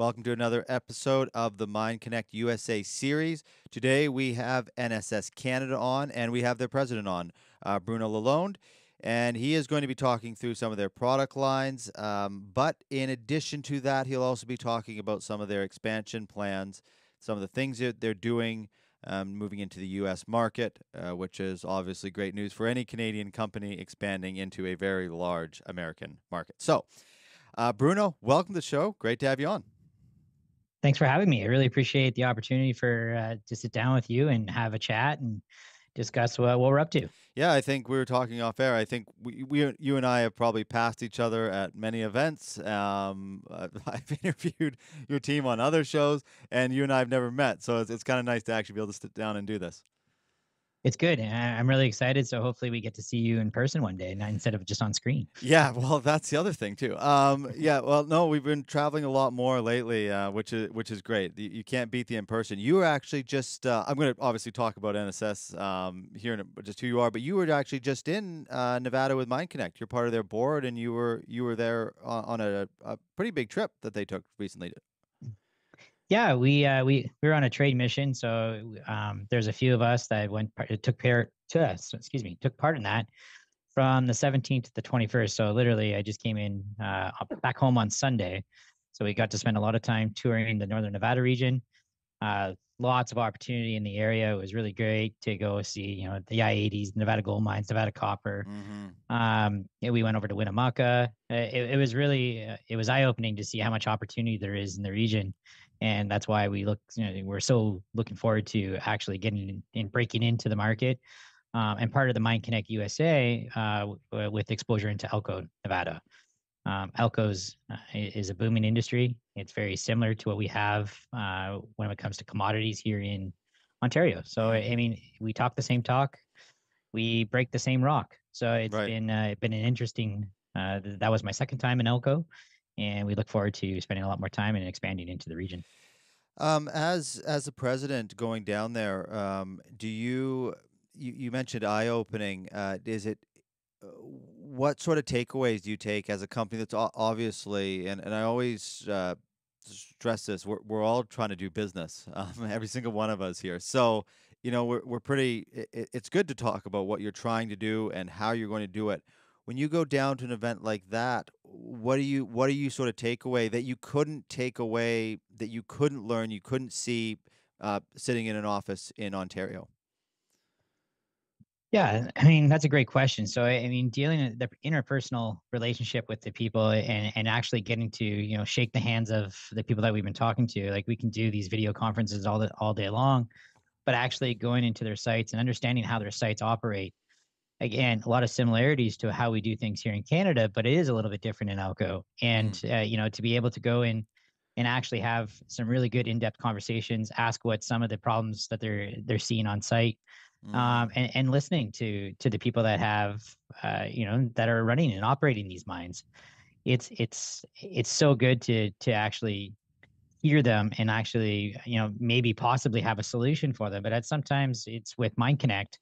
Welcome to another episode of the MineConnect USA Series. Today we have NSS Canada on, and we have their president on, Bruno Lalonde, and he is going to be talking through some of their product lines. But in addition to that, he'll also be talking about some of their expansion plans, some of the things that they're doing, moving into the U.S. market, which is obviously great news for any Canadian company expanding into a very large American market. So, Bruno, welcome to the show. Great to have you on. Thanks for having me. I really appreciate the opportunity for to sit down with you and have a chat and discuss what we're up to. Yeah, I think we were talking off air. I think you and I have probably passed each other at many events. I've interviewed your team on other shows, and you and I have never met. So it's kind of nice to actually be able to sit down and do this. It's good. I'm really excited. So hopefully we get to see you in person one day, not instead of just on screen. Yeah, well, that's the other thing too. Yeah, well, no, we've been traveling a lot more lately, which is great. You can't beat the in person. You were actually just. I'm going to obviously talk about NSS here in just who you are, but you were actually just in Nevada with MineConnect. You're part of their board, and you were there on a pretty big trip that they took recently. Yeah, we were on a trade mission. So there's a few of us that took part in that from the 17th to the 21st. So literally, I just came in back home on Sunday. So we got to spend a lot of time touring the Northern Nevada region. Lots of opportunity in the area. It was really great to go see, the I-80s, Nevada gold mines, Nevada copper. We went over to Winnemucca. It was really, it was eye-opening to see how much opportunity there is in the region. And that's why we're so looking forward to actually getting in, breaking into the market. And part of the MineConnect USA with exposure into Elko, Nevada. Elko's is a booming industry. It's very similar to what we have when it comes to commodities here in Ontario. So, I mean, we talk the same talk, we break the same rock. So it's Right. been an interesting. That was my second time in Elko, and we look forward to spending a lot more time and expanding into the region. As a president going down there, do you mentioned eye opening? Is it what sort of takeaways do you take as a company that's obviously, and I always stress this, we're all trying to do business, every single one of us here. So, we're pretty, it's good to talk about what you're trying to do and how you're going to do it. When you go down to an event like that, what do you sort of take away that you couldn't take away, that you couldn't learn, you couldn't see sitting in an office in Ontario? Yeah, I mean, that's a great question. So, I mean, dealing with the interpersonal relationship with the people and actually getting to, shake the hands of the people that we've been talking to, like we can do these video conferences all day long, but actually going into their sites and understanding how their sites operate. Again, a lot of similarities to how we do things here in Canada, but it is a little bit different in Elko. And, Mm, to be able to go in and actually have some really good in-depth conversations, ask what some of the problems that they're seeing on site, mm-hmm. and listening to the people that have that are running and operating these mines. It's so good to actually hear them and actually maybe possibly have a solution for them. But sometimes it's with MineConnect,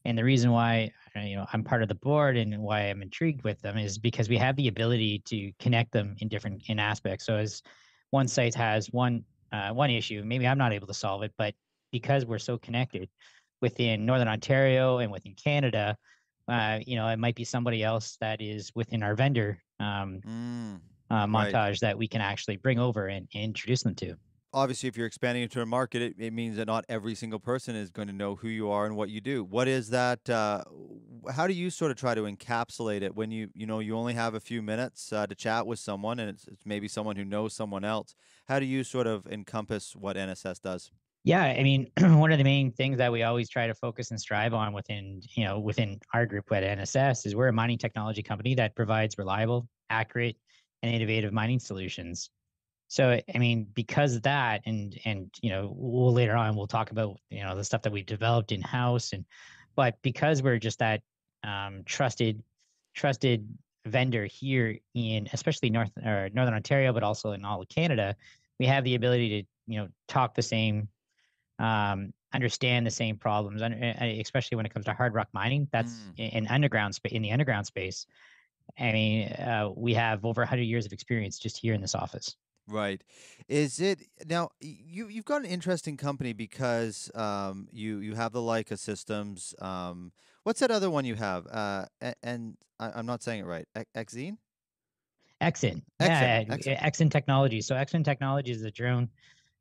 and the reason why I'm part of the board and why I'm intrigued with them is because we have the ability to connect them in aspects. So as one site has one issue, maybe I'm not able to solve it, but because we're so connected within Northern Ontario and within Canada, it might be somebody else that is within our vendor Mm, right. montage that we can actually bring over and introduce them to. Obviously, if you're expanding into a market, it means that not every single person is going to know who you are and what you do. What is that? How do you sort of try to encapsulate it when you only have a few minutes to chat with someone, and it's maybe someone who knows someone else? How do you sort of encompass what NSS does? Yeah, I mean, one of the main things that we always try to focus and strive on within our group at NSS is we're a mining technology company that provides reliable, accurate, and innovative mining solutions. So, I mean, because of that, and we'll later on we'll talk about the stuff that we've developed in house, but because we're just that trusted vendor here in especially Northern Ontario, but also in all of Canada, we have the ability to talk the same, understand the same problems, especially when it comes to hard rock mining. That's Mm, in the underground space. I mean, we have over 100 years of experience just here in this office. Right. Is it now you've got an interesting company because you have the Leica systems. What's that other one you have? And I'm not saying it right. Exine? Exin, Exin. yeah, Exin. Exin Technology. So Exin Technology is a drone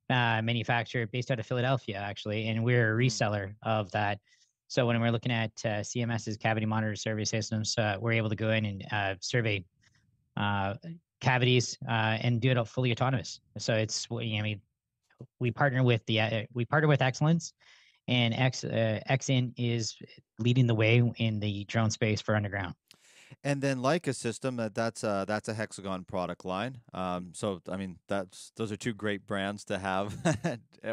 manufacturer based out of Philadelphia, actually, and we're a Mm. reseller of that. So when we're looking at CMS's cavity monitor survey systems, we're able to go in and survey uh, cavities and do it fully autonomous. So it's, I mean, we partner with Excellence, and Exin is leading the way in the drone space for underground. And then Leica system that's a Hexagon product line. So I mean that's those are two great brands to have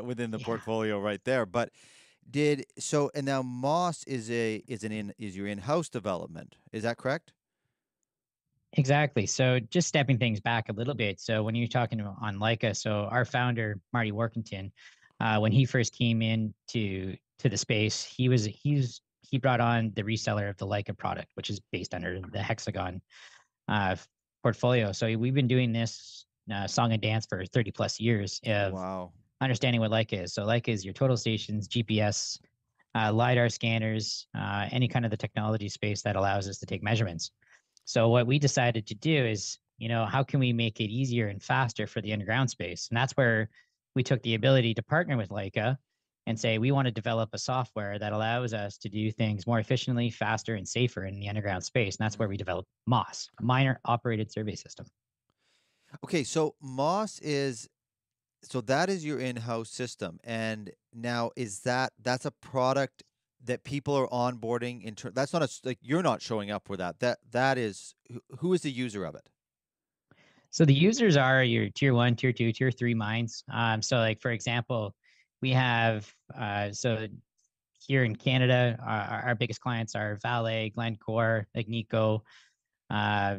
within the Yeah. portfolio right there. But did so and now Moss is your in-house development. Is that correct? Exactly. So just stepping things back a little bit. So when you're talking on Leica, so our founder Marty Workington, when he first came in to the space, he brought on the reseller of the Leica product, which is based under the Hexagon uh, portfolio. So we've been doing this song and dance for 30 plus years of Wow. understanding what Leica is. So Leica is your total stations, GPS, LiDAR scanners, any kind of the technology space that allows us to take measurements. So what we decided to do is, how can we make it easier and faster for the underground space? And that's where we took the ability to partner with Leica and say we want to develop a software that allows us to do things more efficiently, faster, and safer in the underground space. And that's where Mm. we developed MOS, Miner Operated Survey System. Okay, so Moss is so that is your in-house system, and now that's a product that people are onboarding that's not like you're not showing up for that. That is who is the user of it? So the users are your tier one, tier two, tier three mines. So like for example, we have here in Canada, our biggest clients are Vale, Glencore, Agnico, uh,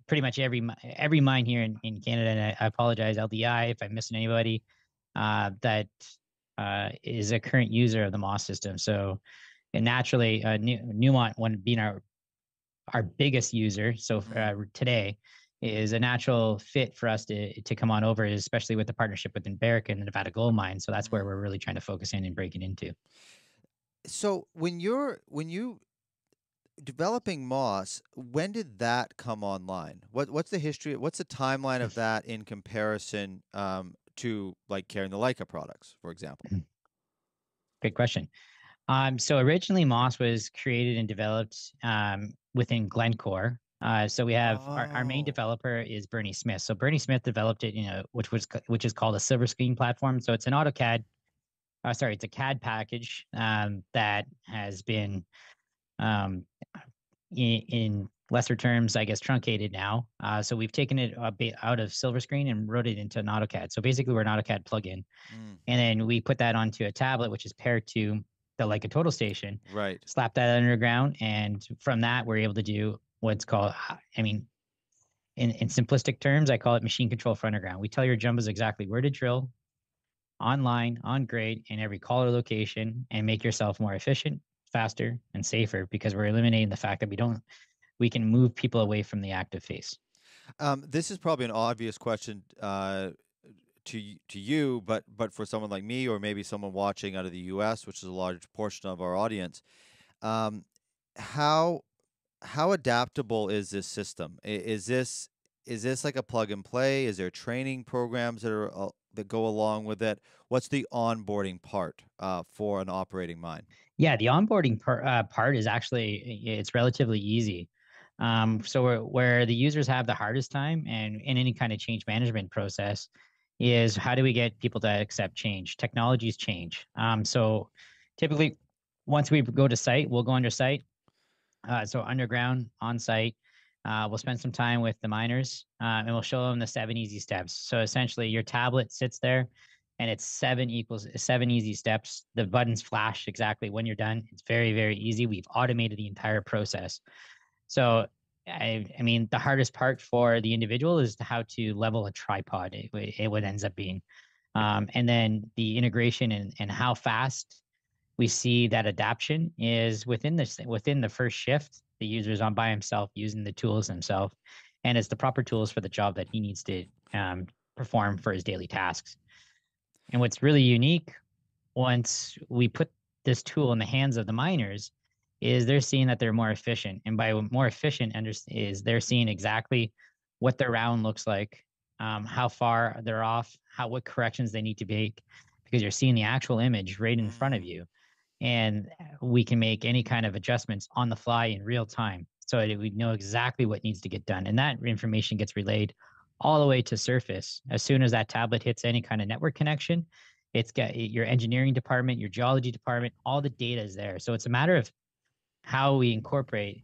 pretty much every mine here in Canada. And I apologize, LDI, if I'm missing anybody, that is a current user of the MOS system. So, and naturally, Newmont, one being our biggest user, so Mm, today is a natural fit for us to come on over, especially with the partnership with Barrick and the Nevada Gold Mine. So that's where mm. we're really trying to focus in and breaking into. So when you developing Moss, when did that come online? What's the history? What's the timeline of that in comparison to like carrying the Leica products, for example? Good question. So originally Moss was created and developed within Glencore. So we have our main Oh, developer is Bernie Smith. So Bernie Smith developed it, which is called a silver screen platform. So it's an AutoCAD, it's a CAD package that has been um, in lesser terms, I guess, truncated now. So we've taken it a bit out of silver screen and wrote it into an AutoCAD. So basically, we're an AutoCAD plugin, mm, and then we put that onto a tablet, which is paired to the Leica Total Station, right. slap that underground, and from that, we're able to do what's called, I mean, in simplistic terms, I call it machine control for underground. We tell your jumbos exactly where to drill, online, on grade, in every collar location, and make yourself more efficient, faster, and safer because we're eliminating the fact that we can move people away from the active phase. This is probably an obvious question to you, but for someone like me or maybe someone watching out of the U.S., which is a large portion of our audience, um, how how adaptable is this system? Is this like a plug and play? Is there training programs that go along with it? What's the onboarding part for an operating mine? Yeah, the onboarding part is actually it's relatively easy. So where the users have the hardest time and in any kind of change management process is how do we get people to accept change? Technologies change. So typically, once we go to site, we'll go under site. So underground, on site, we'll spend some time with the miners and we'll show them the 7 easy steps. So essentially, your tablet sits there and it's seven easy steps. The buttons flash exactly when you're done. It's very, very easy. We've automated the entire process. So, I mean, the hardest part for the individual is how to level a tripod, what ends up being. And then the integration and how fast we see that adaption is within the first shift. The user is on by himself using the tools himself, and it's the proper tools for the job that he needs to perform for his daily tasks. And what's really unique once we put this tool in the hands of the miners is they're seeing that they're more efficient. And by more efficient is they're seeing exactly what their round looks like, how far they're off, what corrections they need to make, because you're seeing the actual image right in front of Mm, you. And we can make any kind of adjustments on the fly in real time so that we know exactly what needs to get done. And that information gets relayed all the way to surface. As soon as that tablet hits any kind of network connection, it's got your engineering department, your geology department, all the data is there. So it's a matter of how we incorporate.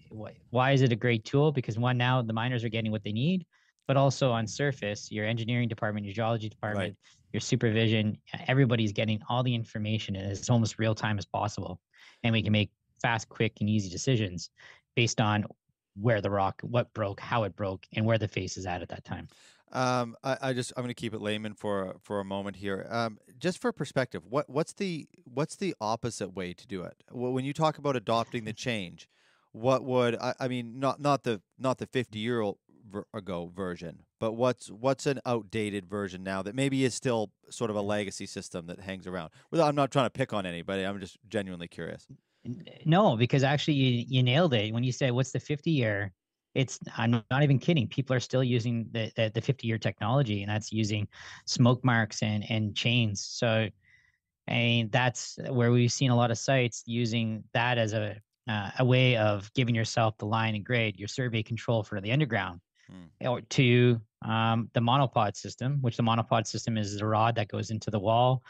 Why is it a great tool? Because one, now the miners are getting what they need, but also on surface, your engineering department, your geology right. department, your supervision, everybody's getting all the information and it's almost real time as possible. And we can make fast, quick, and easy decisions based on where the rock, what broke, how it broke, and where the face is at that time. I'm going to keep it layman for a moment here. Just for perspective, what's the opposite way to do it? When you talk about adopting the change, what would I mean? Not the 50-year old ago version, but what's an outdated version now that maybe is still sort of a legacy system that hangs around? Well, I'm not trying to pick on anybody. I'm just genuinely curious. No, because actually you nailed it. When you say what's the 50-year, I'm not even kidding. People are still using the 50-year technology, and that's using smoke marks and chains. So I mean, that's where we've seen a lot of sites using that as a way of giving yourself the line and grade, your survey control for the underground, Hmm. or to the monopod system, which the monopod system is the rod that goes into the wall.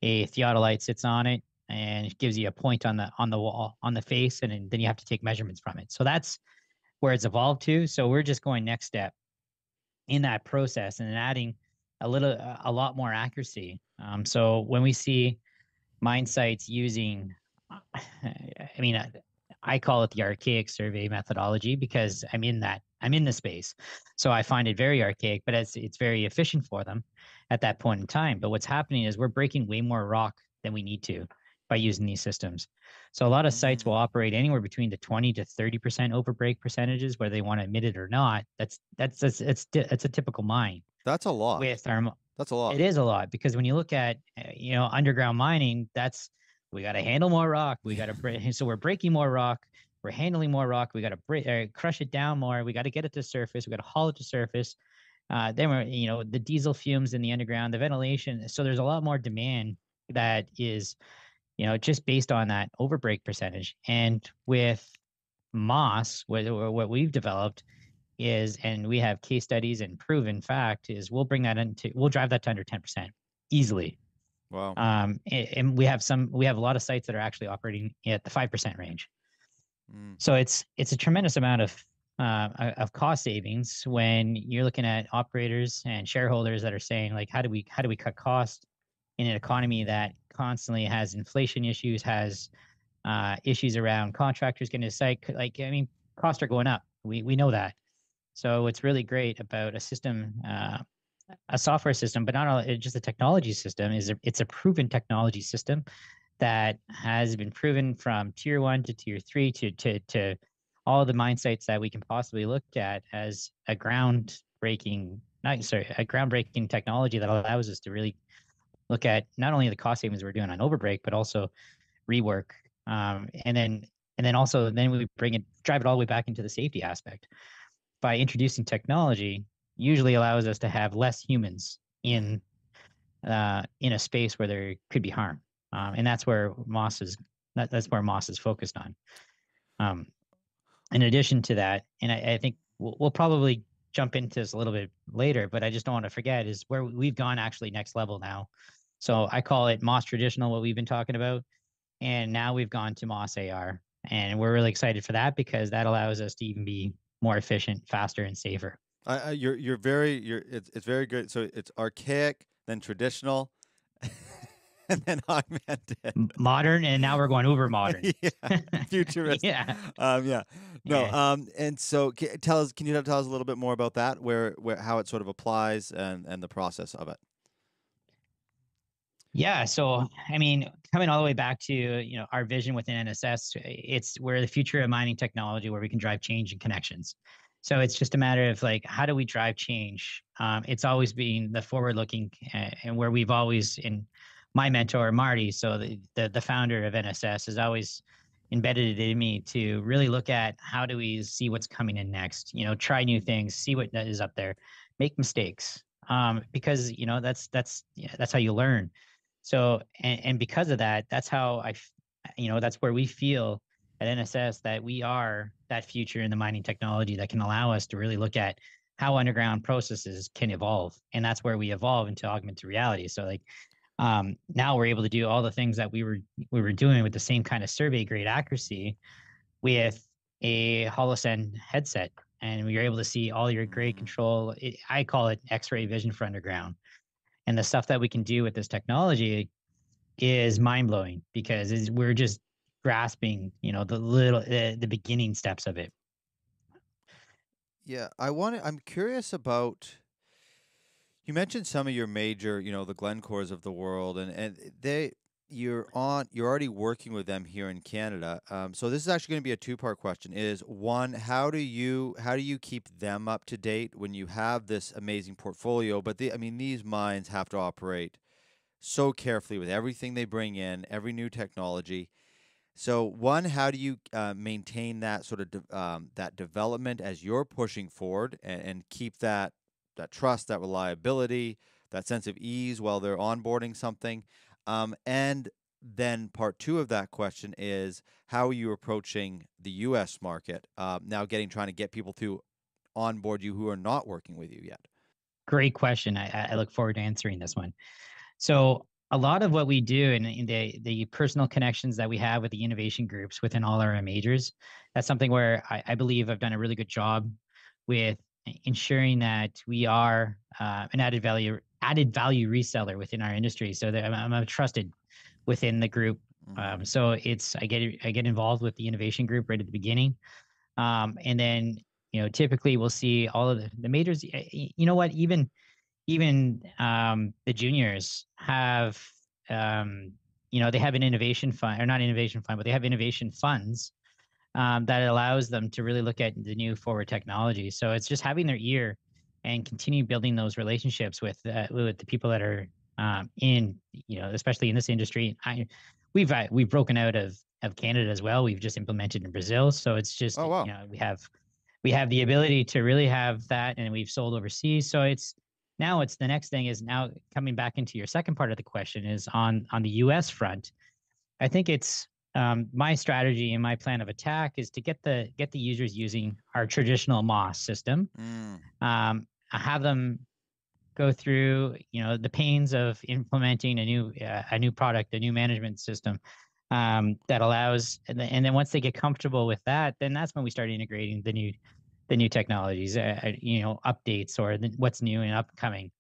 A theodolite sits on it and it gives you a point on the wall on the face, and then you have to take measurements from it. So that's where it's evolved to. So we're just going next step in that process and then adding a lot more accuracy. So when we see mine sites using, I mean, I call it the archaic survey methodology because I'm in the space. So I find it very archaic, but it's very efficient for them at that point in time. But what's happening is we're breaking way more rock than we need to by using these systems. So a lot of sites will Mm, operate anywhere between the 20 to 30% overbreak percentages, whether they want to admit it or not. It's a typical mine that's a lot. with our That's a lot. it is a lot because when you look at underground mining, we got to handle more rock. We got to break. So we're breaking more rock. We're handling more rock. We got to crush it down more. We got to get it to surface. We got to haul it to surface. Then we're the diesel fumes in the underground, the ventilation. So there's a lot more demand that is just based on that overbreak percentage. And with Moss, what we've developed is, and we have case studies and proven fact is we'll drive that to under 10% easily. Wow. And we have a lot of sites that are actually operating at the 5% range. Mm, So it's a tremendous amount of cost savings when you're looking at operators and shareholders that are saying like, how do we cut costs in an economy that constantly has inflation issues, has issues around contractors getting to site. Like, I mean, costs are going up. We know that. So what's really great about a system, a software system, but not all, just a technology system, is it's a proven technology system that has been proven from tier 1 to tier 3 to all the mine sites that we can possibly look at as a groundbreaking, not sorry, a groundbreaking technology that allows us to really look at not only the cost savings we're doing on overbreak, but also rework, and then also then we drive it all the way back into the safety aspect by introducing technology. Usually allows us to have less humans mm, in a space where there could be harm, and that's where Moss is focused on. Um, in addition to that, and I think we'll probably jump into this a little bit later, but I just don't want to forget is where we've gone actually next level now. So I call it Moss traditional, what we've been talking about, and now we've gone to Moss AR, and we're really excited for that because that allows us to even be more efficient, faster, and safer. it's very good. So it's archaic, then traditional, and then augmented. Modern, and now we're going uber modern. Yeah, futuristic. Yeah. Yeah, no. Yeah. And so can you tell us a little bit more about that, where how it sort of applies and the process of it? Yeah. So, I mean, coming all the way back to, our vision within NSS, we're the future of mining technology where we can drive change and connections. So it's just a matter of like, how do we drive change? It's always been the forward looking, and where we've always, in my mentor, Marty, so the founder of NSS, has always embedded it in me to really look at how do we see what's coming in next, try new things, see what is up there, make mistakes. Because, yeah, that's how you learn. So, and because of that, that's how that's where we feel at NSS that we are that future in the mining technology that can allow us to really look at how underground processes can evolve. And that's where we evolve into augmented reality. So like now we're able to do all the things that we were doing with the same kind of survey grade accuracy with a HoloSense headset. And we were able to see all your grade Mm. control. I call it X-ray vision for underground. And the stuff that we can do with this technology is mind blowing because we're just grasping, the beginning steps of it. Yeah, I'm curious about. You mentioned some of your major, the Glencores of the world, and you're already working with them here in Canada. So this is actually going to be a two-part question. Is one, how do you keep them up to date when you have this amazing portfolio? But I mean, these mines have to operate so carefully with everything they bring in, every new technology. So one, how do you maintain that sort of that development as you're pushing forward, and keep that trust, that reliability, that sense of ease while they're onboarding something? And then part two of that question is, how are you approaching the U.S. market now, trying to get people to onboard you who are not working with you yet? Great question. I look forward to answering this one. So a lot of what we do in the personal connections that we have with the innovation groups within all our majors, that's something where I believe I've done a really good job with ensuring that we are an added value reseller within our industry, so that I'm a trusted within the group. Mm-hmm. So I get involved with the innovation group right at the beginning, and then typically we'll see all of the majors. You know what? Even the juniors have they have an innovation fund, or not innovation fund, but they have innovation funds that allows them to really look at the new forward technology. So it's just having their ear and continue building those relationships with the people that are in especially in this industry. We've broken out of Canada as well. We've just implemented in Brazil, so it's just Oh wow. we have the ability to really have that, and we've sold overseas. So it's the next thing is now coming back into your second part of the question is on the U.S. front. I think it's my strategy and my plan of attack is to get the users using our traditional MOS system. Mm. Have them go through the pains of implementing a new product, a new management system that allows, and then once they get comfortable with that, then that's when we start integrating the new technologies, updates or what's new and upcoming.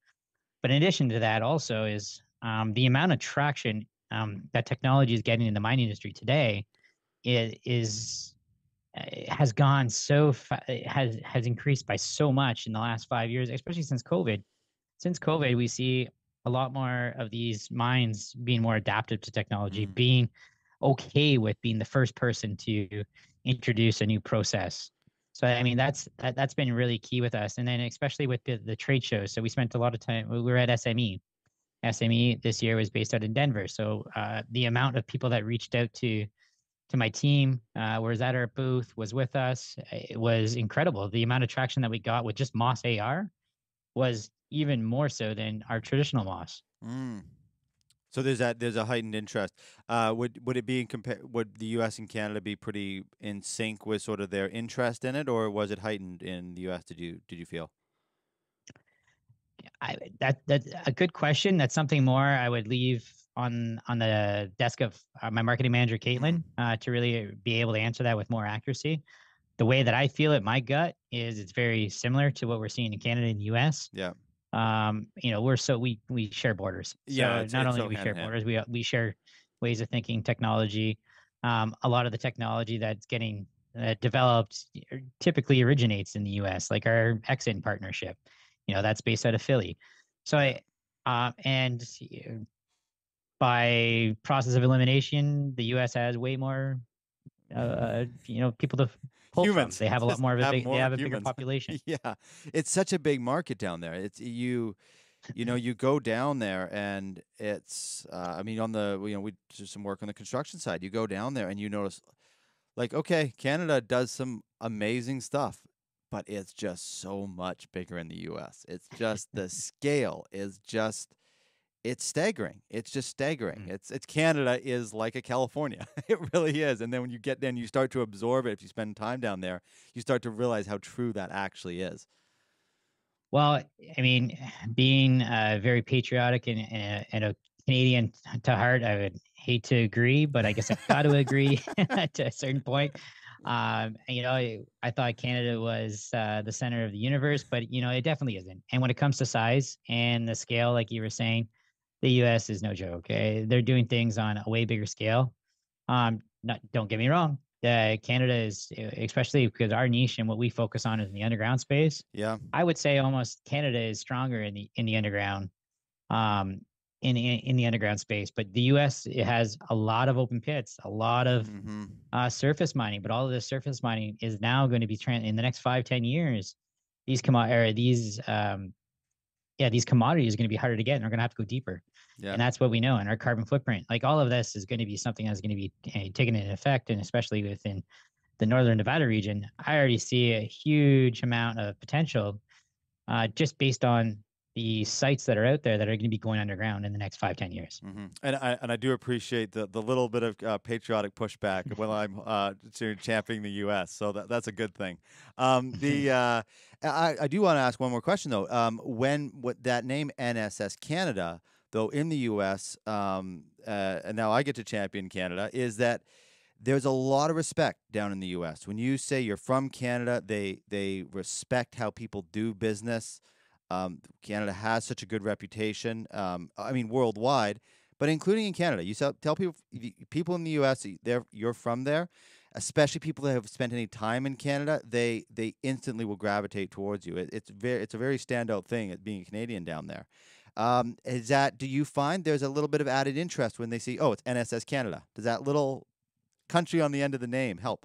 But in addition to that, also is the amount of traction that technology is getting in the mining industry today is has gone has increased by so much in the last 5 years, especially since COVID. Since COVID, we see a lot more of these mines being more adaptive to technology, Mm. being okay with being the first person to introduce a new process. So I mean that's been really key with us, and then especially with the trade shows. So we spent a lot of time. We were at SME. SME this year was based out in Denver. So the amount of people that reached out to my team, was at our booth, was with us, it was incredible. The amount of traction that we got with just Moss AR was even more so than our traditional Moss. Mm. So there's a heightened interest. Would it be would the U.S. and Canada be pretty in sync with sort of their interest in it, or was it heightened in the U.S.? Did you feel? That's a good question. That's something more I would leave on the desk of my marketing manager, Mm. Caitlin, to really be able to answer that with more accuracy. The way that I feel it, my gut is it's very similar to what we're seeing in Canada and the US. Yeah. We share borders. Yeah. So It's not it's only do so we hand share in hand. borders, we share ways of thinking, technology. A lot of the technology that's getting developed typically originates in the U.S., like our Exin partnership. That's based out of Philly. So Yeah. and by process of elimination, the U.S. has way more people to pull from. Humans, They have a lot just more of a have big, they more have a bigger humans. population. Yeah, it's such a big market down there. It's you go down there and it's I mean on the we do some work on the construction side. You go down there and you notice like okay, Canada does some amazing stuff, but it's just so much bigger in the US. It's just the scale is just it's staggering. It's just staggering. Mm. It's Canada is like a California. It really is. And then when you get there and you start to absorb it, if you spend time down there, you start to realize how true that actually is. Well, I mean, being very patriotic and a Canadian to heart, I would hate to agree, but I guess I've got to agree to a certain point. I thought Canada was the center of the universe, but it definitely isn't. And when it comes to size and the scale, like you were saying, the U.S. is no joke. Okay? They're doing things on a way bigger scale. Don't get me wrong. Canada is, especially because our niche and what we focus on is in the underground space. Yeah. I would say almost Canada is stronger in the underground, um, in the underground space. But the U.S. it has a lot of open pits, a lot of Mm-hmm. surface mining. But all of this surface mining is now going to be in the next 5-10 years. These come or these these commodities are going to be harder to get, and we're going to have to go deeper. Yeah. And that's what we know. And our carbon footprint, like all of this, is going to be something that's going to be taken into effect, and especially within the northern Nevada region, I already see a huge amount of potential just based on the sites that are out there that are going to be going underground in the next 5-10 years. Mm-hmm. And I do appreciate the little bit of patriotic pushback when I'm championing the U.S. So that's a good thing. I do want to ask one more question though. When what that name NSS Canada though in the U.S. And now I get to champion Canada is that there's a lot of respect down in the U.S. When you say you're from Canada, they respect how people do business. Canada has such a good reputation. I mean, worldwide, but including in Canada. Tell people in the U.S. You're from there, especially people that have spent any time in Canada. They instantly will gravitate towards you. It's a very standout thing at being a Canadian down there. Do you find there's a little bit of added interest when they see, oh, it's NSS Canada? Does that little country on the end of the name help?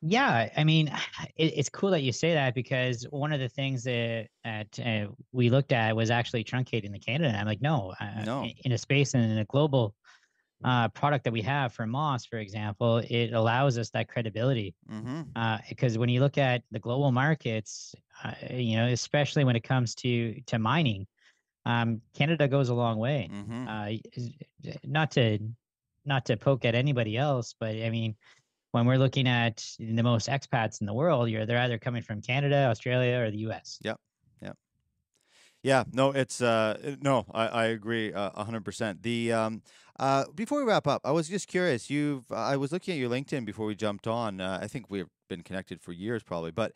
Yeah, I mean, it's cool that you say that because one of the things that we looked at was actually truncating the Canada. And I'm like, no, No. in a space and in a global product that we have for Moss, for example, it allows us that credibility. Mm-hmm. Because when you look at the global markets, especially when it comes to mining, Canada goes a long way. Mm-hmm. Not to poke at anybody else, but I mean, when we're looking at the most expats in the world, they're either coming from Canada, Australia, or the U.S. Yep. Yep. Yeah, no, it's no, I agree 100%. Before we wrap up, I was just curious. I was looking at your LinkedIn before we jumped on. I think we've been connected for years, probably, but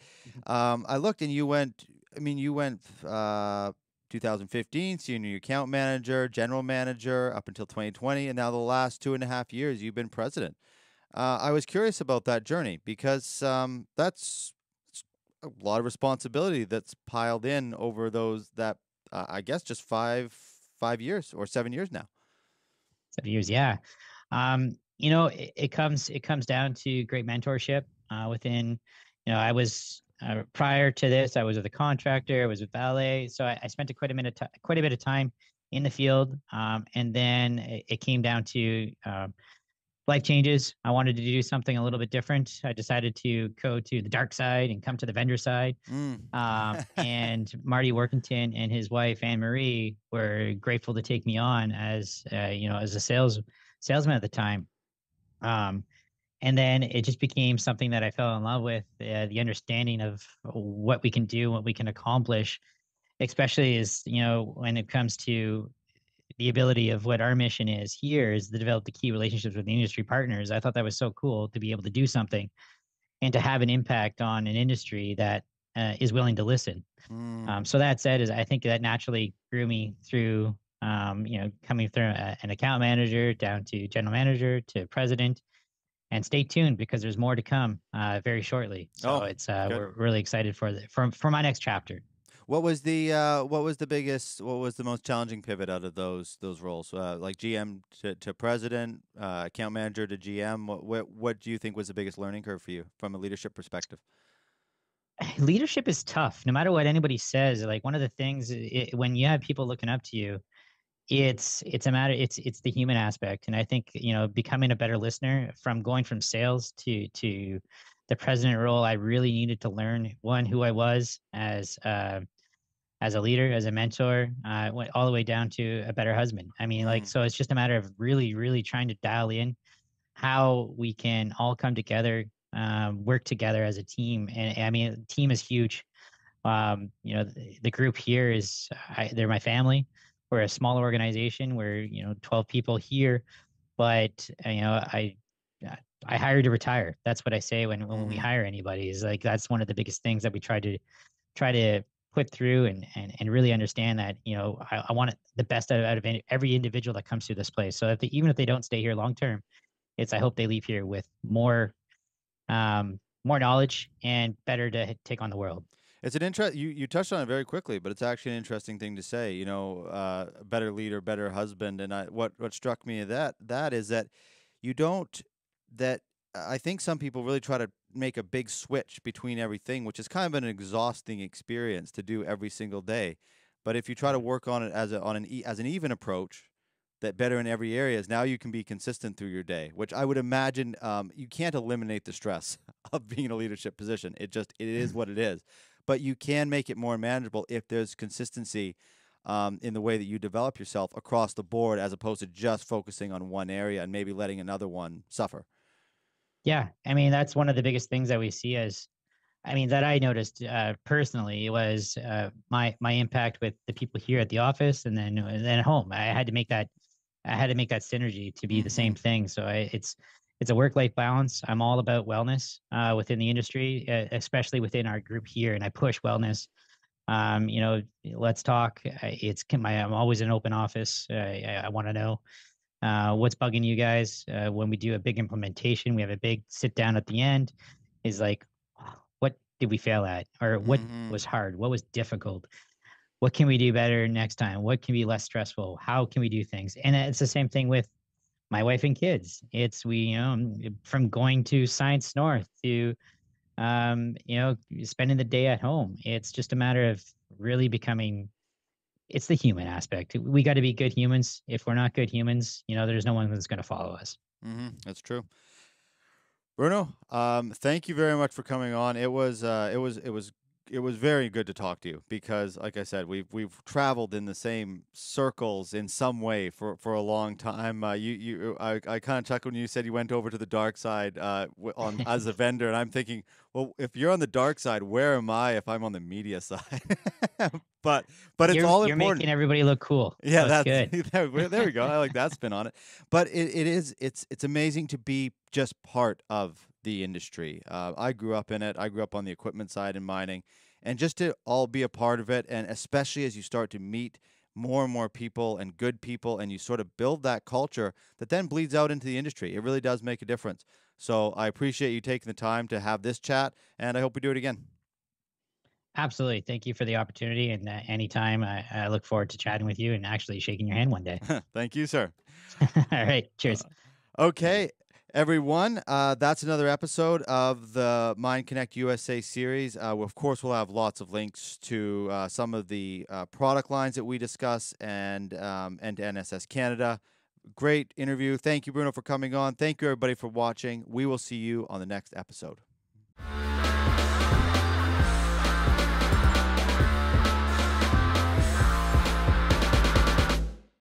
I looked and you went. I mean, you went 2015 senior account manager, general manager up until 2020, and now the last 2.5 years you've been president. I was curious about that journey because that's a lot of responsibility that's piled in over those that I guess just 5 years or 7 years now. 7 years, yeah. It comes down to great mentorship within. I was prior to this, I was with a contractor, I was with Valet, so I spent quite a bit of time in the field, and then it came down to life changes. I wanted to do something a little bit different. I decided to go to the dark side and come to the vendor side. Mm. And Marty Workington and his wife Anne Marie were grateful to take me on as as a salesman at the time. Um, and then it just became something that I fell in love with. The understanding of what we can do, what we can accomplish, especially is when it comes to the ability of what our mission is here is to develop the key relationships with the industry partners. I thought that was so cool to be able to do something and to have an impact on an industry that is willing to listen. Mm. So that said, is I think that naturally grew me through, coming through an account manager down to general manager to president. And stay tuned because there's more to come very shortly. So Oh, it's good. we're really excited for my next chapter. what was the biggest, what was the most challenging pivot out of those roles? Like GM to president, account manager to GM. What do you think was the biggest learning curve for you from a leadership perspective? Leadership is tough, no matter what anybody says. Like one of the things when you have people looking up to you, it's a matter it's the human aspect. And I think, becoming a better listener, from going from sales to the president role, I really needed to learn, one, who I was as a leader, as a mentor, went all the way down to a better husband. I mean, like, Mm, so it's just a matter of really, really trying to dial in how we can all come together, work together as a team. And I mean, team is huge. The group here they're my family. We're a small organization. We're, 12 people here, but uh, I hired to retire. That's what I say when we mm-hmm. hire anybody, is like, that's one of the biggest things that we try to put through, and really understand that, I want the best out of every individual that comes through this place. So even if they don't stay here long term, I hope they leave here with more knowledge and better to take on the world. It's an interest. You touched on it very quickly, but it's actually an interesting thing to say. Better leader, better husband, and what struck me of that is that you don't that I think some people really try to make a big switch between everything, which is kind of an exhausting experience to do every single day. But if you try to Mhm. work on it as an even approach, that better in every area is now you can be consistent through your day, which I would imagine you can't eliminate the stress of being in a leadership position. It is what it is, but you can make it more manageable if there's consistency in the way that you develop yourself across the board, as opposed to just focusing on one area and maybe letting another one suffer. Yeah, I mean, that's one of the biggest things that we see as, I mean, that I noticed personally, was my impact with the people here at the office, and then at home. I had to make that synergy to be the Mm-hmm. same thing. So it's a work life balance. I'm all about wellness within the industry, especially within our group here, and I push wellness. Let's talk. I'm always in an open office. I want to know what's bugging you guys when we do a big implementation. We have a big sit down at the end. Is like, what did we fail at, or what Mm-hmm. was hard, what was difficult, what can we do better next time, what can be less stressful, how can we do things. And it's the same thing with my wife and kids. It's we from going to Science North to spending the day at home. It's just a matter of really becoming, it's the human aspect. We got to be good humans. If we're not good humans, there's no one that's going to follow us. Mm-hmm. That's true. Bruno, thank you very much for coming on. It was very good to talk to you because, like I said, we've traveled in the same circles in some way for a long time. I kind of chuckled when you said you went over to the dark side on as a vendor, and I'm thinking, well, if you're on the dark side, where am I if I'm on the media side? but but it's all You're making important. everybody look cool, Yeah, so it's that's good. there we go. I like that spin on it. But it's amazing to be just part of the industry. I grew up in it. I grew up on the equipment side in mining, and just to all be a part of it, and especially as you start to meet more and more people and good people, and you sort of build that culture that then bleeds out into the industry. It really does make a difference. So I appreciate you taking the time to have this chat, and I hope we do it again. Absolutely. Thank you for the opportunity. And anytime, I look forward to chatting with you and actually shaking your hand one day. Thank you, sir. All right. Uh, Cheers. Okay, everyone, that's another episode of the MineConnect USA series. Of course, we'll have lots of links to some of the product lines that we discuss and to NSS Canada. Great interview. Thank you, Bruno, for coming on. Thank you, everybody, for watching. We will see you on the next episode.